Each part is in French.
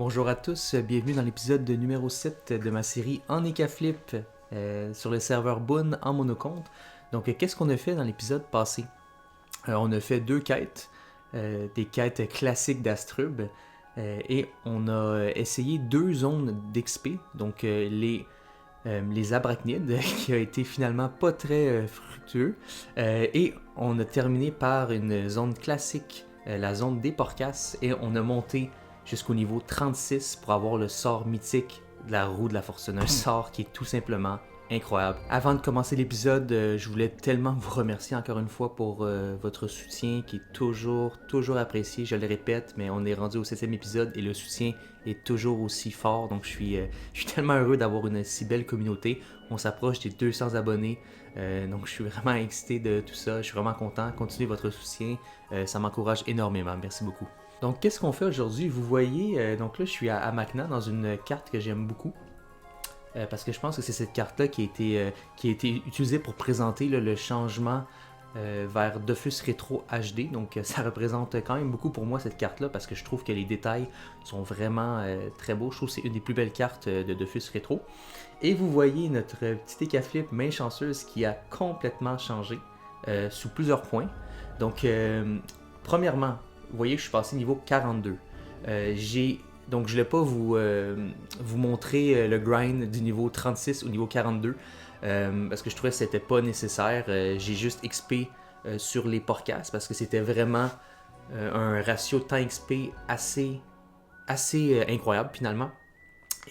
Bonjour à tous, bienvenue dans l'épisode numéro 7 de ma série En Flip sur le serveur Boon en monocompte. Donc, qu'est-ce qu'on a fait dans l'épisode passé? On a fait deux quêtes, des quêtes classiques d'Astrub, et on a essayé deux zones d'XP, donc les arachnides, qui a été finalement pas très fructueux, et on a terminé par une zone classique, la zone des porcasses, et on a monté jusqu'au niveau 36 pour avoir le sort mythique de la roue de la fortune, un sort qui est tout simplement incroyable. Avant de commencer l'épisode, je voulais tellement vous remercier encore une fois pour votre soutien qui est toujours apprécié, je le répète, mais on est rendu au 7e épisode et le soutien est toujours aussi fort, donc je suis tellement heureux d'avoir une si belle communauté. On s'approche des 200 abonnés, donc je suis vraiment excité de tout ça, je suis vraiment content. Continuez votre soutien, ça m'encourage énormément, merci beaucoup. Donc, qu'est-ce qu'on fait aujourd'hui? Vous voyez, donc là, je suis à Macna dans une carte que j'aime beaucoup. Parce que je pense que c'est cette carte-là qui a été utilisée pour présenter le changement vers Dofus Retro HD. Donc, ça représente quand même beaucoup pour moi, cette carte-là, parce que je trouve que les détails sont vraiment très beaux. Je trouve que c'est une des plus belles cartes de Dofus Retro. Et vous voyez notre petit Ekaflip main chanceuse qui a complètement changé sous plusieurs points. Donc, premièrement, vous voyez que je suis passé niveau 42. Donc je ne vais pas vous montrer le grind du niveau 36 au niveau 42 parce que je trouvais que c'était pas nécessaire. J'ai juste XP sur les porcasses parce que c'était vraiment un ratio temps XP assez incroyable finalement.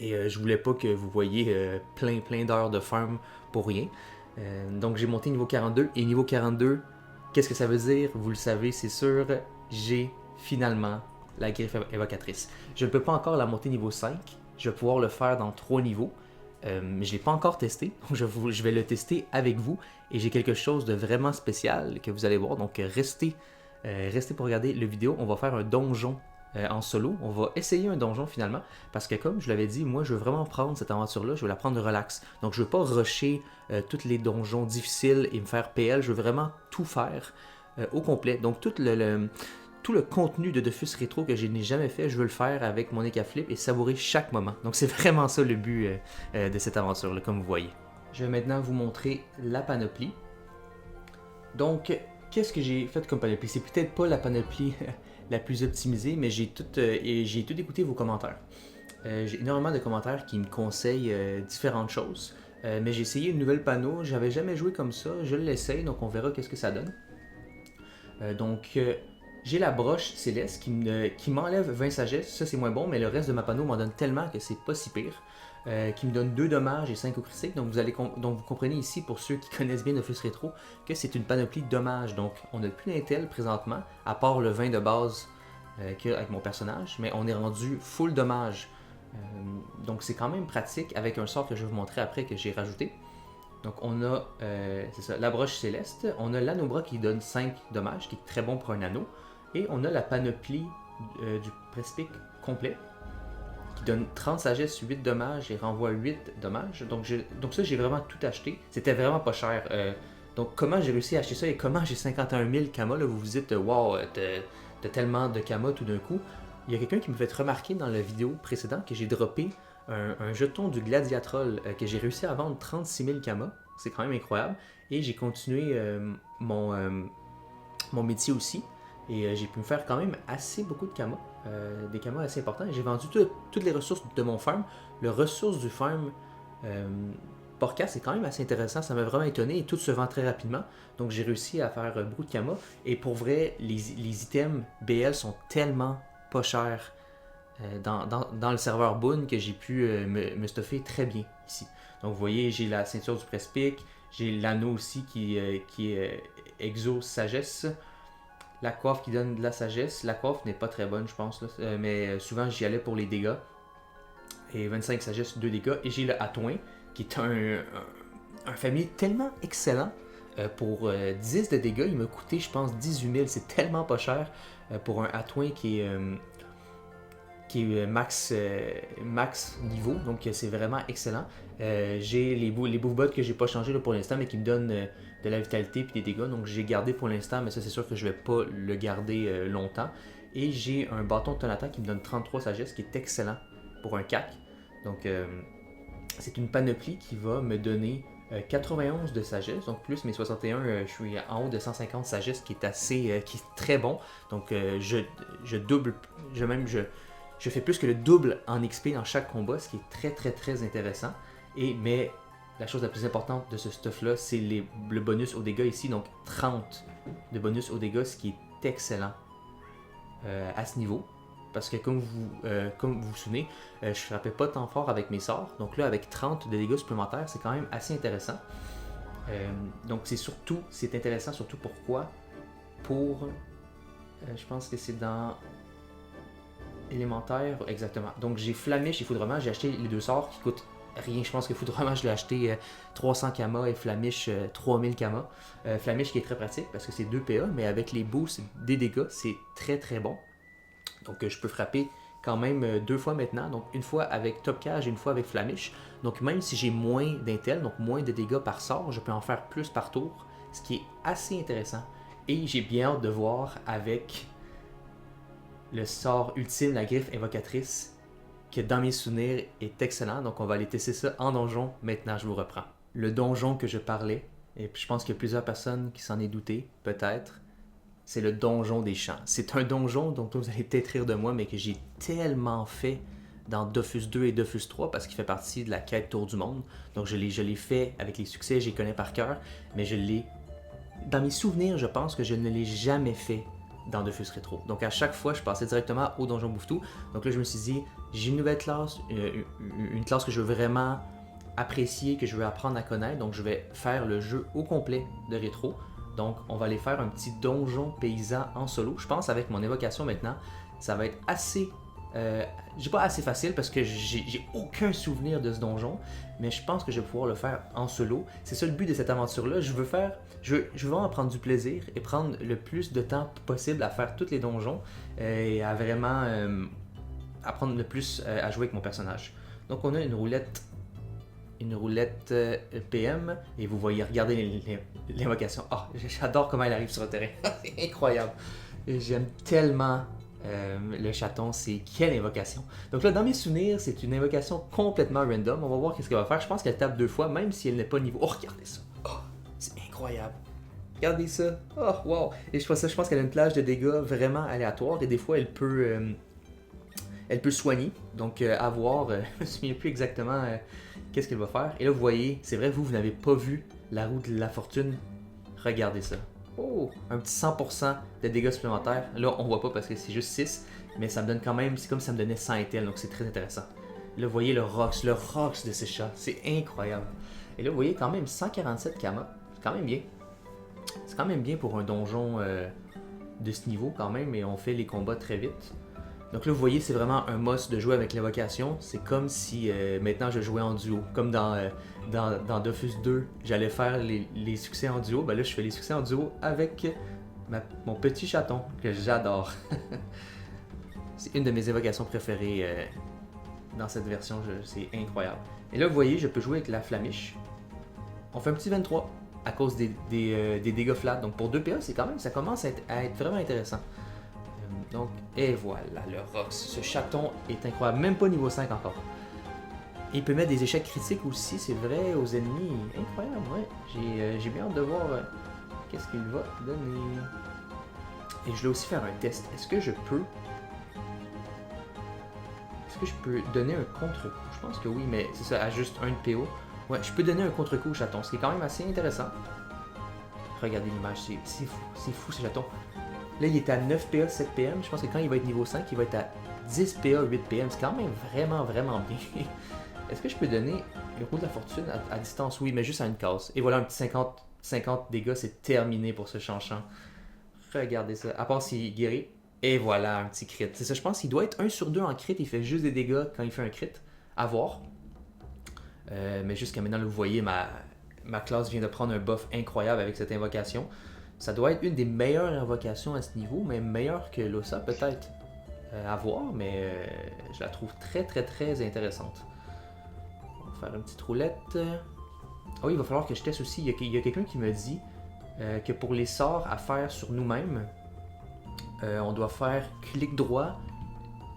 Et je voulais pas que vous voyiez plein d'heures de farm pour rien. Donc j'ai monté niveau 42 et niveau 42, qu'est-ce que ça veut dire? Vous le savez, c'est sûr, j'ai finalement la griffe évocatrice. Je ne peux pas encore la monter niveau 5, je vais pouvoir le faire dans 3 niveaux, mais je ne l'ai pas encore testé, donc je vais le tester avec vous, et j'ai quelque chose de vraiment spécial que vous allez voir, donc restez pour regarder la vidéo. On va faire un donjon en solo, on va essayer un donjon finalement, parce que comme je l'avais dit, moi je veux vraiment prendre cette aventure-là, je veux la prendre relax, donc je veux pas rusher tous les donjons difficiles et me faire PL, je veux vraiment tout faire au complet, donc tout le contenu de Dofus Retro que je n'ai jamais fait, je veux le faire avec mon Ekaflip et savourer chaque moment. Donc c'est vraiment ça le but de cette aventure-là, comme vous voyez. Je vais maintenant vous montrer la panoplie. Donc, qu'est-ce que j'ai fait comme panoplie? C'est peut-être pas la panoplie la plus optimisée, mais j'ai tout écouté vos commentaires. J'ai énormément de commentaires qui me conseillent différentes choses. Mais j'ai essayé une nouvelle panneau, j'avais jamais joué comme ça, je l'essaye, donc on verra qu'est-ce que ça donne. J'ai la broche céleste qui m'enlève 20 sagesse, ça c'est moins bon, mais le reste de ma panneau m'en donne tellement que c'est pas si pire. Qui me donne 2 dommages et 5 au critique, donc vous comprenez ici, pour ceux qui connaissent bien Dofus Retro, que c'est une panoplie de dommages, donc on n'a plus d'intel présentement, à part le 20 de base qu'il y a avec mon personnage, mais on est rendu full dommage. Donc c'est quand même pratique avec un sort que je vais vous montrer après que j'ai rajouté. Donc on a c'est ça, la broche céleste, on a l'anobra qui donne 5 dommages, qui est très bon pour un anneau, et on a la panoplie du Prespic complet, qui donne 30 sagesse, 8 dommages et renvoie 8 dommages. Donc ça, j'ai vraiment tout acheté. C'était vraiment pas cher. Donc comment j'ai réussi à acheter ça et comment j'ai 51 000 kamas, là, vous vous dites, wow, t'as tellement de kamas tout d'un coup. Il y a quelqu'un qui me fait remarquer dans la vidéo précédente que j'ai droppé un jeton du Gladiatrol que j'ai réussi à vendre 36 000 kamas. C'est quand même incroyable. Et j'ai continué mon métier aussi. Et j'ai pu me faire quand même beaucoup de kamas. Des kamas assez importants. Et j'ai vendu toutes les ressources de mon farm. Le ressource du farm Porca, c'est quand même assez intéressant. Ça m'a vraiment étonné et tout se vend très rapidement. Donc j'ai réussi à faire beaucoup de kamas. Et pour vrai, les items BL sont tellement pas chers dans le serveur Boon que j'ai pu me stuffer très bien ici. Donc vous voyez, j'ai la ceinture du Prespic. J'ai l'anneau aussi qui est Exo Sagesse. La coiffe qui donne de la sagesse. La coiffe n'est pas très bonne, je pense, là. Mais souvent j'y allais pour les dégâts. Et 25 sagesse, 2 dégâts. Et j'ai le Hatouin, qui est un famille tellement excellent. Pour 10 de dégâts, il m'a coûté, je pense, 18 000. C'est tellement pas cher pour un Hatouin qui est max niveau. Donc c'est vraiment excellent. J'ai les bouffe-bots que j'ai pas changé là, pour l'instant, mais qui me donnent de la vitalité et des dégâts. Donc j'ai gardé pour l'instant, mais ça c'est sûr que je vais pas le garder longtemps. Et j'ai un bâton de Tonata qui me donne 33 sagesse, qui est excellent pour un CAC. Donc, c'est une panoplie qui va me donner 91 de sagesse, donc plus mes 61, je suis en haut de 150 sagesse, qui est très bon. Donc, je double, je fais plus que le double en XP dans chaque combat, ce qui est très très très intéressant. Mais la chose la plus importante de ce stuff-là, c'est le bonus au dégâts ici, donc 30 de bonus au dégâts, ce qui est excellent à ce niveau. Parce que comme vous vous souvenez, je frappais pas tant fort avec mes sorts. Donc là, avec 30 de dégâts supplémentaires, c'est quand même assez intéressant. Donc c'est intéressant surtout pourquoi? Je pense que c'est dans élémentaire, exactement. Donc j'ai Flamiche et Foudrement, j'ai acheté les deux sorts qui coûtent rien. Je pense que Foudrement, je l'ai acheté 300 Kama et Flamiche 3000 Kama. Flamiche qui est très pratique parce que c'est 2 PA, mais avec les boosts des dégâts, c'est très très bon. Donc je peux frapper quand même 2 fois maintenant, donc une fois avec Top Cage et une fois avec Flamiche. Donc même si j'ai moins d'intel, donc moins de dégâts par sort, je peux en faire plus par tour, ce qui est assez intéressant. Et j'ai bien hâte de voir avec le sort ultime, la griffe invocatrice, que dans mes souvenirs est excellent. Donc on va aller tester ça en donjon. Maintenant je vous reprends. Le donjon que je parlais, et je pense qu'il y a plusieurs personnes qui s'en est douté, peut-être, c'est le donjon des champs. C'est un donjon dont vous allez peut-être rire de moi, mais que j'ai tellement fait dans Dofus 2 et Dofus 3 parce qu'il fait partie de la quête Tour du Monde. Donc je l'ai fait avec les succès, je les connais par cœur, mais dans mes souvenirs, je pense que je ne l'ai jamais fait dans Dofus Rétro. Donc à chaque fois, je passais directement au donjon Bouffe-Tout. Donc là, je me suis dit, j'ai une nouvelle classe, une classe que je veux vraiment apprécier, que je veux apprendre à connaître. Donc je vais faire le jeu au complet de Rétro. Donc, on va aller faire un petit donjon paysan en solo. Je pense avec mon évocation maintenant, ça va être assez... j'ai pas assez facile parce que j'ai aucun souvenir de ce donjon, mais je pense que je vais pouvoir le faire en solo. C'est ça le but de cette aventure-là. Je veux vraiment prendre du plaisir et prendre le plus de temps possible à faire tous les donjons et à vraiment apprendre le plus à jouer avec mon personnage. Donc, on a une roulette PM et vous voyez, regardez l'invocation. J'adore comment elle arrive sur le terrain. C'est incroyable. J'aime tellement le chaton. C'est quelle invocation. Donc là, dans mes souvenirs, c'est une invocation complètement random. On va voir qu'est-ce qu'elle va faire. Je pense qu'elle tape 2 fois, même si elle n'est pas niveau. Oh, regardez ça. Oh, c'est incroyable. Regardez ça. Oh, wow. Et je pense qu'elle a une plage de dégâts vraiment aléatoire et des fois, elle peut soigner. Donc, à voir. Je me souviens plus exactement qu'est-ce qu'elle va faire. Et là, vous voyez, c'est vrai, vous n'avez pas vu la roue de la fortune. Regardez ça. Oh, un petit 100% de dégâts supplémentaires. Là, on voit pas parce que c'est juste 6, mais ça me donne quand même, c'est comme si ça me donnait 100 intel, donc c'est très intéressant. Là, vous voyez le Rox de ces chats, c'est incroyable. Et là, vous voyez quand même 147 Kama, c'est quand même bien. C'est quand même bien pour un donjon de ce niveau quand même, et on fait les combats très vite. Donc là, vous voyez, c'est vraiment un must de jouer avec l'évocation. C'est comme si maintenant je jouais en duo. Comme dans Dofus 2, j'allais faire les succès en duo. Ben là, je fais les succès en duo avec mon petit chaton que j'adore. C'est une de mes évocations préférées dans cette version. C'est incroyable. Et là, vous voyez, je peux jouer avec la Flamiche. On fait un petit 23 à cause des dégâts flat. Donc pour 2 PA, c'est quand même, ça commence à être vraiment intéressant. Donc, et voilà, le Rox. Ce chaton est incroyable, même pas niveau 5 encore. Et il peut mettre des échecs critiques aussi, c'est vrai, aux ennemis. Incroyable, ouais. J'ai bien hâte de voir qu'est-ce qu'il va donner. Et je vais aussi faire un test. Est-ce que je peux donner un contre-coup? Je pense que oui, mais c'est ça, à juste un de PO. Ouais, je peux donner un contre-coup au chaton, ce qui est quand même assez intéressant. Regardez l'image, c'est fou ce chaton. Là, il est à 9 PA, 7 PM. Je pense que quand il va être niveau 5, il va être à 10 PA, 8 PM. C'est quand même vraiment, vraiment bien. Est-ce que je peux donner le roue de la fortune à distance? Oui, mais juste à une case. Et voilà, un petit 50 dégâts, c'est terminé pour ce chanchant. Regardez ça. À part s'il guérit. Et voilà, un petit crit. C'est ça, je pense qu'il doit être 1 sur 2 en crit. Il fait juste des dégâts quand il fait un crit. À voir. Mais jusqu'à maintenant, là, vous voyez, ma classe vient de prendre un buff incroyable avec cette invocation. Ça doit être une des meilleures invocations à ce niveau, mais meilleure que Losa peut-être. À voir, mais je la trouve très très très intéressante. On va faire une petite roulette. Ah oui, il va falloir que je teste aussi. Il y a quelqu'un qui me dit que pour les sorts à faire sur nous-mêmes, on doit faire clic droit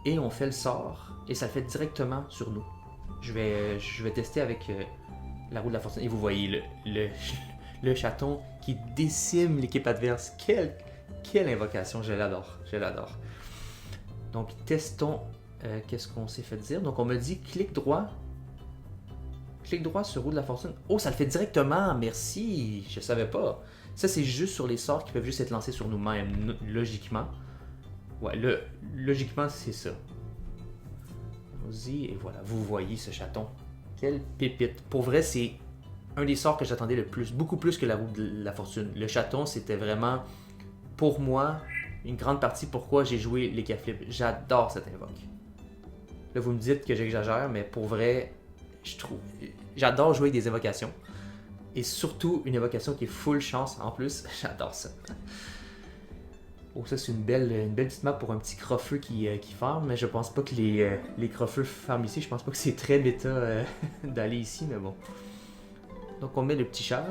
et on fait le sort et ça le fait directement sur nous. Je vais tester avec la roue de la fortune et vous voyez le chaton qui décime l'équipe adverse. Quelle invocation, je l'adore. Donc testons qu'est-ce qu'on s'est fait dire. Donc on me dit clic droit sur roue de la fortune. Oh, ça le fait directement, merci, je savais pas. Ça c'est juste sur les sorts qui peuvent juste être lancés sur nous-mêmes, logiquement. Ouais, logiquement c'est ça. Et voilà, vous voyez ce chaton. Quelle pépite. Pour vrai, c'est un des sorts que j'attendais le plus, beaucoup plus que la roue de la fortune. Le chaton, c'était vraiment, pour moi, une grande partie pourquoi j'ai joué les Flip. J'adore cette invoque. Là, vous me dites que j'exagère, mais pour vrai, j'adore jouer des invocations. Et surtout, une invocation qui est full chance en plus. J'adore ça. Oh, ça c'est une belle petite map pour un petit crofeux qui farm, mais je pense pas que les crofeux farment ici, je pense pas que c'est très méta d'aller ici, mais bon. Donc on met le petit char,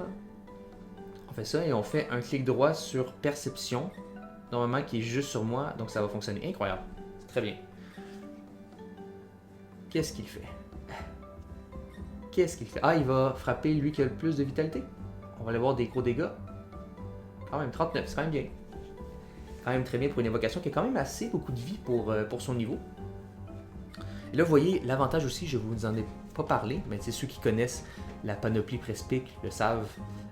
on fait ça et on fait un clic droit sur perception, normalement qui est juste sur moi, donc ça va fonctionner. Incroyable, c'est très bien. Qu'est-ce qu'il fait? Ah, il va frapper lui qui a le plus de vitalité. On va aller voir des gros dégâts. Quand même 39, c'est quand même bien. Quand même très bien pour une évocation qui a quand même assez beaucoup de vie pour son niveau. Et là, vous voyez, l'avantage aussi, je vous en ai pas parlé, mais c'est ceux qui connaissent la panoplie Prespic le savent,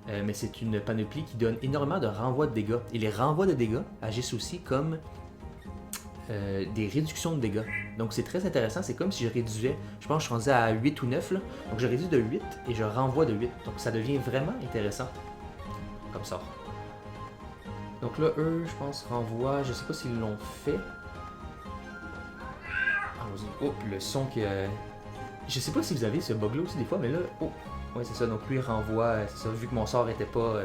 mais c'est une panoplie qui donne énormément de renvois de dégâts. Et les renvois de dégâts agissent aussi comme des réductions de dégâts. Donc c'est très intéressant, c'est comme si je réduisais, je pense que je suis rendu à 8 ou 9, là. Donc je réduis de 8 et je renvoie de 8. Donc ça devient vraiment intéressant comme ça. Donc là, eux, je pense, renvoient, je sais pas s'ils l'ont fait. Oh, le son que... Je sais pas si vous avez ce bug là aussi des fois, mais là, oh, ouais c'est ça, donc lui il renvoie, c'est ça, vu que mon sort était pas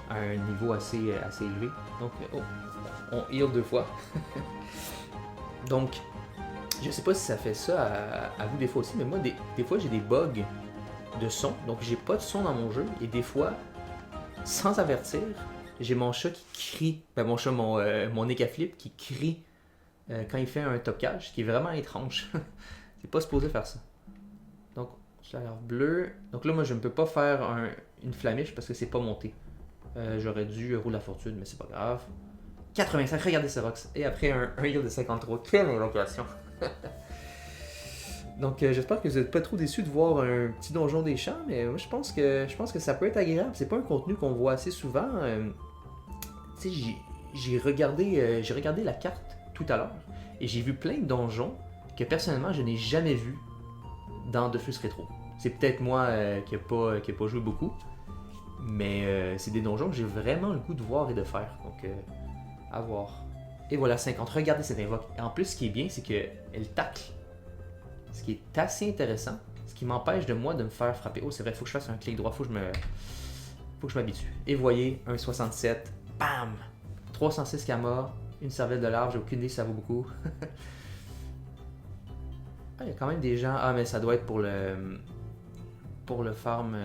à un niveau assez élevé. Donc, oh, on heal 2 fois. Donc, je sais pas si ça fait ça à vous des fois aussi, mais moi, des fois j'ai des bugs de son, donc j'ai pas de son dans mon jeu, et des fois, sans avertir, j'ai mon chat qui crie, mon Nekaflip qui crie quand il fait un topcage, ce qui est vraiment étrange. C'est pas supposé faire ça. Donc, chaleur bleue. Donc là, moi, je ne peux pas faire une flamiche parce que c'est pas monté. J'aurais dû rouler la fortune, mais c'est pas grave. 85, regardez ce Rox. Et après, un heal de 53. Quelle invocation! Donc, j'espère que vous n'êtes pas trop déçus de voir un petit donjon des champs, mais moi, je pense que ça peut être agréable. C'est pas un contenu qu'on voit assez souvent. Tu sais, j'ai regardé la carte tout à l'heure et j'ai vu plein de donjons que personnellement je n'ai jamais vu dans Dofus Rétro. C'est peut-être moi qui n'ai pas joué beaucoup, mais c'est des donjons que j'ai vraiment le goût de voir et de faire. Donc, à voir. Et voilà, 50. Regardez cette invoque. Et en plus, ce qui est bien, c'est qu'elle tacle. Ce qui est assez intéressant. Ce qui m'empêche de moi de me faire frapper. Oh, c'est vrai, il faut que je fasse un clic droit. Faut que je m'habitue. Et vous voyez, un 67. Bam! 306 Kama, une cervelle de larve, j'ai aucune idée si ça vaut beaucoup. Ah, il y a quand même des gens. Ah, mais ça doit être pour le farm.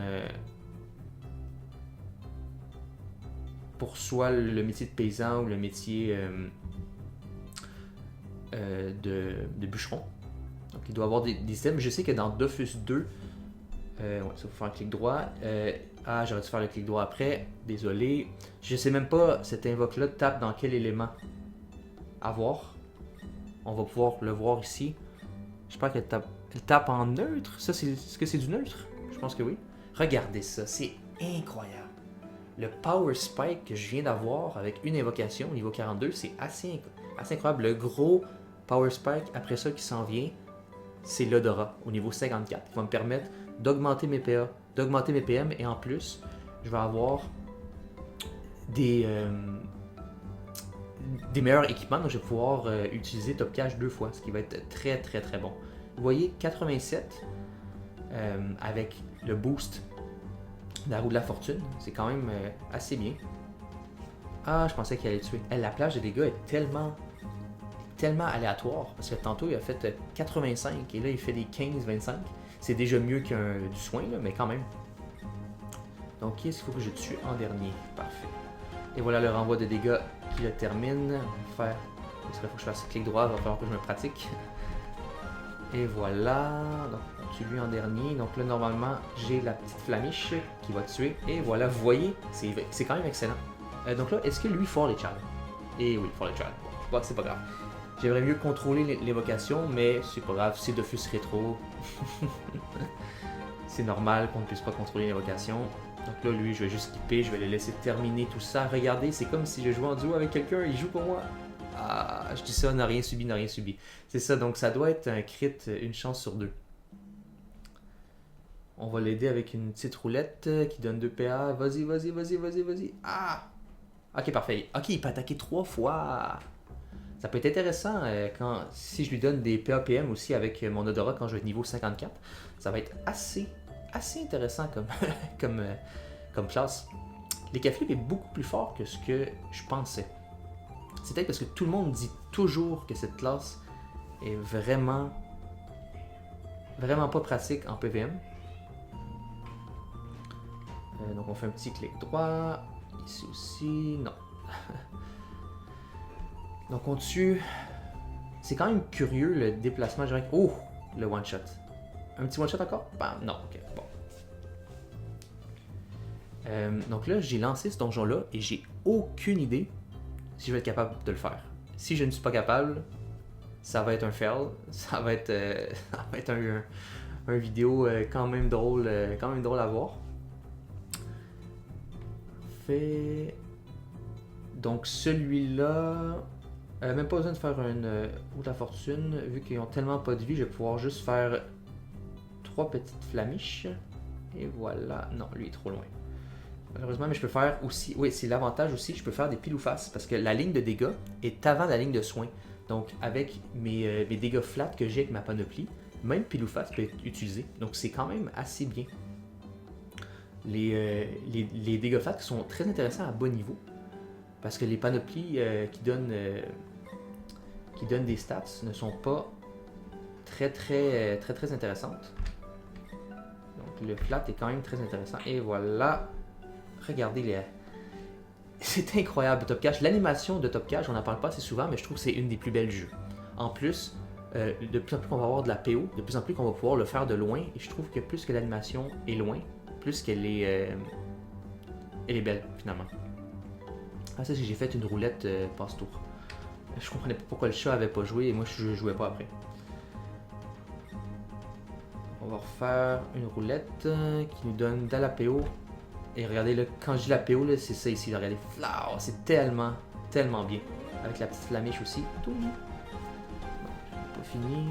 Pour soit le métier de paysan ou le métier de bûcheron. Donc il doit y avoir des items. Je sais que dans Dofus 2, ouais, ça faut faire un clic droit. J'aurais dû faire le clic droit après. Désolé. Je sais même pas, cette invoque-là tape dans quel élément. À voir. On va pouvoir le voir ici. J'espère qu'elle tape en neutre. Ça, est-ce que c'est du neutre? Je pense que oui. Regardez ça, c'est incroyable. Le Power Spike que je viens d'avoir avec une invocation au niveau 42, c'est assez incroyable. Le gros Power Spike après ça qui s'en vient, c'est l'odorat au niveau 54 qui va me permettre d'augmenter mes PA, d'augmenter mes PM et en plus, je vais avoir des meilleurs équipements, donc je vais pouvoir utiliser Top Cache 2 fois, ce qui va être très très très bon. Vous voyez 87 avec le boost de la roue de la fortune, c'est quand même assez bien. Ah, je pensais qu'il allait tuer. La plage de dégâts est tellement aléatoire, parce que tantôt il a fait 85 et là il fait des 15-25. C'est déjà mieux qu'un du soin, là, mais quand même. Donc, qu'est-ce qu'il faut que je tue en dernier? Parfait. Et voilà le renvoi de dégâts qui le termine. On va faire... Parce qu'il faut que je fasse clic droit, il va falloir que je me pratique. Et voilà, donc on tue lui en dernier. Donc là, normalement, j'ai la petite flamiche qui va tuer. Et voilà, vous voyez, c'est quand même excellent. Donc là, est-ce que lui fort les chals? Et oui, fort les chals. Bon, c'est pas grave. J'aimerais mieux contrôler l'évocation, mais c'est pas grave, c'est Dofus rétro. C'est normal qu'on ne puisse pas contrôler l'évocation. Donc là, lui, je vais juste skipper, je vais le laisser terminer tout ça. Regardez, c'est comme si je jouais en duo avec quelqu'un, il joue pour moi. Ah, je dis ça, n'a rien subi, n'a rien subi. C'est ça, donc ça doit être un crit, une chance sur 2. On va l'aider avec une petite roulette qui donne 2 PA. Vas-y, vas-y, vas-y, vas-y, vas-y. Ah! Ok, parfait. Ok, il peut attaquer 3 fois. Ça peut être intéressant si je lui donne des PAPM aussi avec mon odorat quand je vais être niveau 54. Ça va être assez intéressant comme classe. L'Ekaflip est beaucoup plus fort que ce que je pensais. C'est peut-être parce que tout le monde dit toujours que cette classe est vraiment pas pratique en PVM. Donc on fait un petit clic droit. Ici aussi, non. Donc on tue. C'est quand même curieux le déplacement. Oh, le one shot. Un petit one shot encore? Bam, non, ok, bon. Donc là, j'ai lancé ce donjon-là et j'ai aucune idée si je vais être capable de le faire. Si je ne suis pas capable, ça va être un fail. Ça va être un vidéo quand même drôle à voir. Donc celui-là, même pas besoin de faire une ou de la fortune, vu qu'ils ont tellement pas de vie, je vais pouvoir juste faire 3 petites flamiches. Et voilà, non, lui est trop loin. Malheureusement, mais je peux faire aussi, oui, c'est l'avantage aussi, je peux faire des pile ou face, parce que la ligne de dégâts est avant la ligne de soins. Donc avec mes dégâts flats que j'ai avec ma panoplie, même pile ou face peut être utilisé. Donc c'est quand même assez bien. Les dégâts flats sont très intéressants à bas niveau. Parce que les panoplies qui donnent des stats ne sont pas très intéressantes. Donc le flat est quand même très intéressant. Et voilà. Regardez c'est incroyable Top Cash. L'animation de Top Cash, on n'en parle pas assez souvent, mais je trouve que c'est une des plus belles du jeu. En plus, de plus en plus qu'on va avoir de la PO, de plus en plus qu'on va pouvoir le faire de loin. Et je trouve que plus que l'animation est loin, plus qu'elle est belle finalement. Ah, ça, j'ai fait une roulette passe-tour. Je comprenais pas pourquoi le chat avait pas joué et moi je jouais pas après. On va refaire une roulette qui nous donne de la PO. Et regardez là, quand je dis la PO, là, c'est ça ici. Là, regardez, c'est tellement bien. Avec la petite flamiche aussi. Tout. Non, pas fini.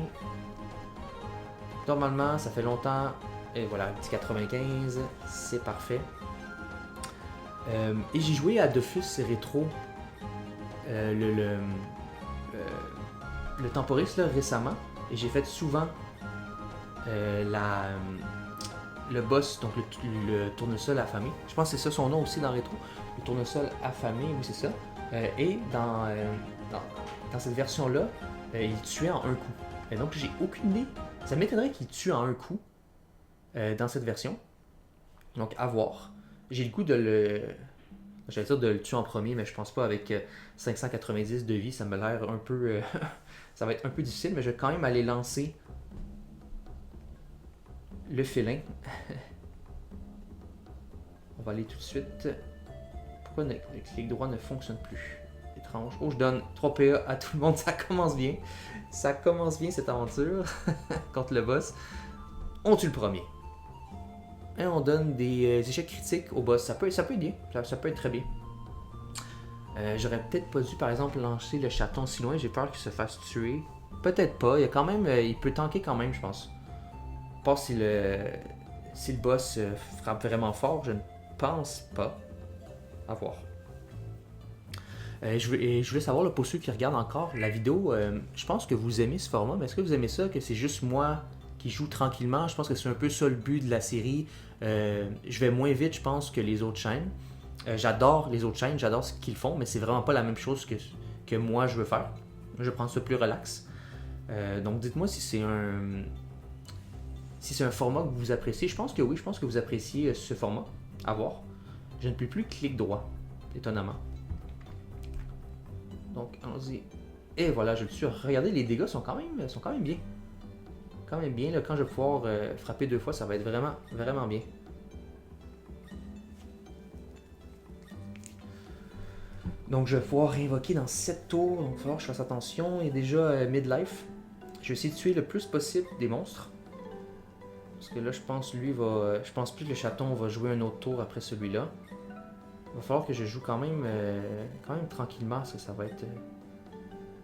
Normalement, ça fait longtemps. Et voilà, petit 95, c'est parfait. Et j'ai joué à Dofus rétro, le Temporis là, récemment, et j'ai fait souvent le boss, donc le tournesol affamé. Je pense que c'est ça son nom aussi dans rétro, le tournesol affamé, oui c'est ça. Et dans cette version-là, il tuait en un coup. Et donc j'ai aucune idée. Ça m'étonnerait qu'il tue en un coup dans cette version. Donc à voir. J'ai le goût de le tuer en premier, mais je pense pas avec 590 de vie, ça me l'air un peu... ça va être un peu difficile, mais je vais quand même aller lancer le félin. On va aller tout de suite. Pourquoi le clic droit ne fonctionne plus? Étrange. Oh, je donne 3 PA à tout le monde, ça commence bien. Ça commence bien cette aventure contre le boss. On tue le premier. Et on donne des échecs critiques au boss. Ça peut être bien. Ça peut être très bien. J'aurais peut-être pas dû, par exemple, lancer le chaton si loin. J'ai peur qu'il se fasse tuer. Peut-être pas. Il y a quand même, il peut tanker quand même, je pense. Pas si le boss frappe vraiment fort. Je ne pense pas. À voir. Je voulais savoir, là, pour ceux qui regardent encore la vidéo, je pense que vous aimez ce format. Mais est-ce que vous aimez ça, que c'est juste moi qui joue tranquillement? Je pense que c'est un peu ça le but de la série. Je vais moins vite, je pense, que les autres chaînes. J'adore les autres chaînes, j'adore ce qu'ils font, mais c'est vraiment pas la même chose que moi je veux faire. Je prends ça plus relax. Donc dites-moi si c'est un format que vous appréciez. Je pense que oui, je pense que vous appréciez ce format. À voir. Je ne peux plus clic droit, étonnamment. Donc, allons-y. Et voilà, je le tue. Regardez, les dégâts sont quand même bien. Quand même bien. Là, quand je vais pouvoir frapper 2 fois, ça va être vraiment bien. Donc, je vais pouvoir réinvoquer dans 7 tours. Donc, il va falloir que je fasse attention. Il est déjà midlife. Je vais essayer de tuer le plus possible des monstres. Parce que là, je pense je pense plus que le chaton va jouer un autre tour après celui-là. Il va falloir que je joue quand même tranquillement, parce que ça va être...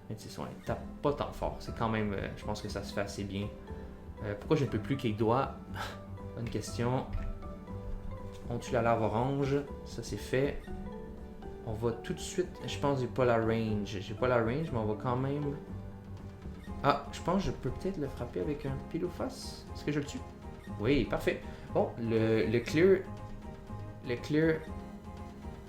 Mais tu sais, il tape pas tant fort. C'est quand même... je pense que ça se fait assez bien. Pourquoi je ne peux plus kick doigt? Bonne question. On tue la lave orange. Ça, c'est fait. On va tout de suite... Je pense que j'ai pas la range. J'ai pas la range, mais on va quand même... Ah, je pense que je peux peut-être le frapper avec un pile ou face. Est-ce que je le tue? Oui, parfait. Bon, le clear... Le clear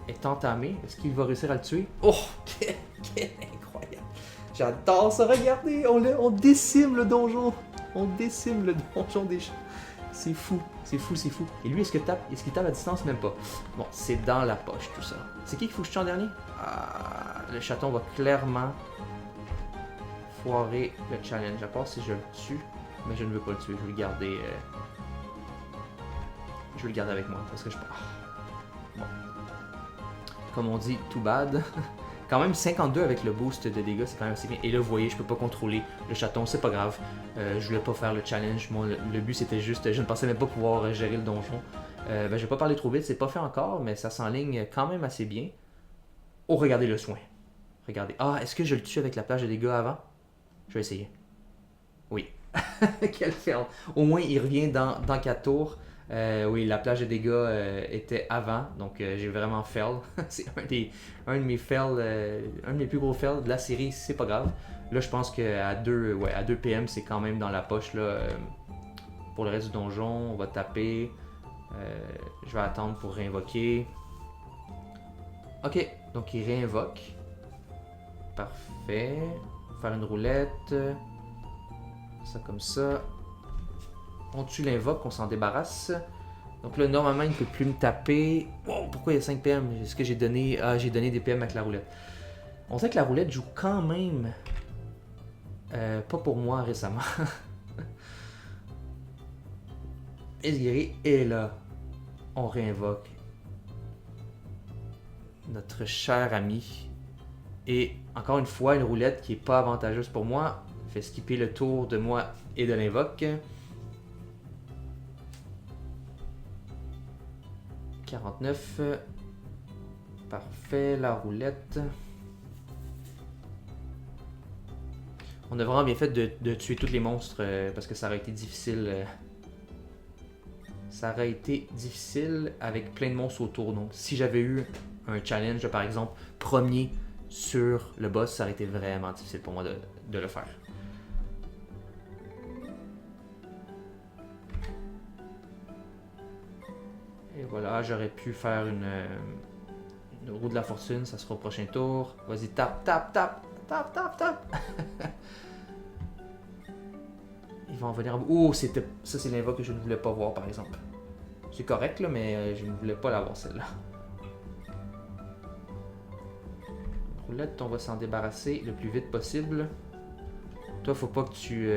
est entamé. Est-ce qu'il va réussir à le tuer? Oh! Quel incroyable! J'adore ça, regardez! On décime le donjon! On décime le donjon des chats. C'est fou, c'est fou, c'est fou. Et lui, est-ce qu'il tape à distance? Même pas. Bon, c'est dans la poche tout ça. C'est qui qu'il faut que je tue en dernier? Ah, le chaton va clairement foirer le challenge. À part si je le tue, mais je ne veux pas le tuer. Je vais le garder. Je vais le garder avec moi parce que je. Bon. Comme on dit, too bad. Quand même 52 avec le boost de dégâts, c'est quand même assez bien. Et là, vous voyez, je peux pas contrôler le chaton, c'est pas grave. Je voulais pas faire le challenge. Moi, le but c'était juste, je ne pensais même pas pouvoir gérer le donjon. Je vais pas parler trop vite, c'est pas fait encore, mais ça s'enligne quand même assez bien. Oh, regardez le soin. Regardez. Ah, est-ce que je le tue avec la plage de dégâts avant? Je vais essayer. Oui. Quel fail. Au moins, il revient dans 4 tours. Oui, la plage de dégâts était avant, donc j'ai vraiment fail. C'est un de mes fails, un de mes plus gros fails de la série, c'est pas grave. Là, je pense qu'à 2 PM, c'est quand même dans la poche. Là, pour le reste du donjon, on va taper. Je vais attendre pour réinvoquer. Ok, donc il réinvoque. Parfait. Faire une roulette. Ça comme ça. On tue l'invoque, on s'en débarrasse. Donc là, normalement, il ne peut plus me taper. Wow, pourquoi il y a 5 PM? Est-ce que j'ai donné... Ah, j'ai donné des PM avec la roulette. On sait que la roulette joue quand même... pas pour moi récemment. Esguiré. Et là, on réinvoque notre cher ami. Et encore une fois, une roulette qui n'est pas avantageuse pour moi. Fait skipper le tour de moi et de l'invoque. 49. Parfait, la roulette. On a vraiment bien fait de tuer tous les monstres parce que ça aurait été difficile. Ça aurait été difficile avec plein de monstres autour. Donc, si j'avais eu un challenge, par exemple, premier sur le boss, ça aurait été vraiment difficile pour moi de le faire. Et voilà, j'aurais pu faire une roue de la fortune, ça sera au prochain tour. Vas-y, tape. Ils vont en venir. Oh, ça c'est l'invoque que je ne voulais pas voir par exemple. C'est correct là, mais je ne voulais pas l'avoir celle-là. Roulette, on va s'en débarrasser le plus vite possible. Toi, faut pas que tu...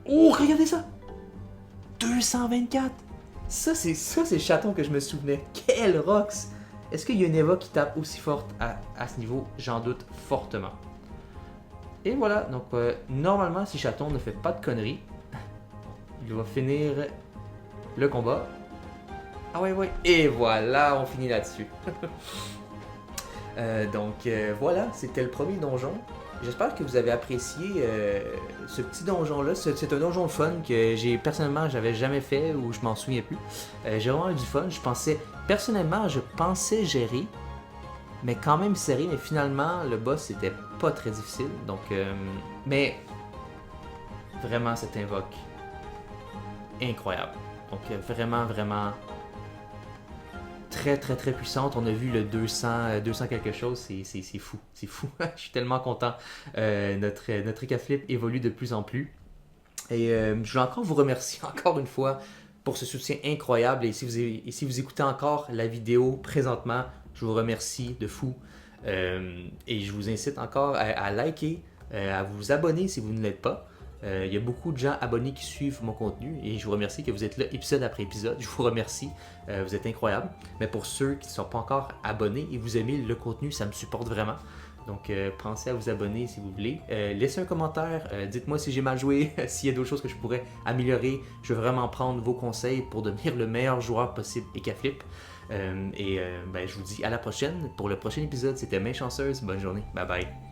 Oh, regardez ça! 224! Ça, c'est le chaton que je me souvenais. Quel rocks! Est-ce qu'il y a une Eva qui tape aussi forte à ce niveau? J'en doute fortement. Et voilà, donc normalement, si chaton ne fait pas de conneries, il va finir le combat. Ah ouais. Et voilà, on finit là-dessus. Voilà, c'était le premier donjon. J'espère que vous avez apprécié ce petit donjon-là. C'est un donjon fun que j'avais jamais fait ou je m'en souviens plus. J'ai vraiment eu du fun. Personnellement, je pensais gérer, mais quand même serré. Mais finalement, le boss c'était pas très difficile. Donc, mais vraiment, cette invoque incroyable. Donc, vraiment très puissante. On a vu le 200 quelque chose, c'est fou. Je suis tellement content. Notre Ecaflip évolue de plus en plus. Et je veux encore vous remercier encore une fois pour ce soutien incroyable. Et si vous écoutez encore la vidéo présentement, je vous remercie de fou. Et je vous incite encore à liker, à vous abonner si vous ne l'êtes pas. Il y a beaucoup de gens abonnés qui suivent mon contenu et je vous remercie que vous êtes là épisode après épisode. Je vous remercie, vous êtes incroyables. Mais pour ceux qui ne sont pas encore abonnés et vous aimez le contenu, ça me supporte vraiment. Donc pensez à vous abonner si vous voulez. Laissez un commentaire, dites-moi si j'ai mal joué, s'il y a d'autres choses que je pourrais améliorer. Je veux vraiment prendre vos conseils pour devenir le meilleur joueur possible Ekaflip. Je vous dis à la prochaine. Pour le prochain épisode, c'était Main Chanceuse. Bonne journée. Bye bye.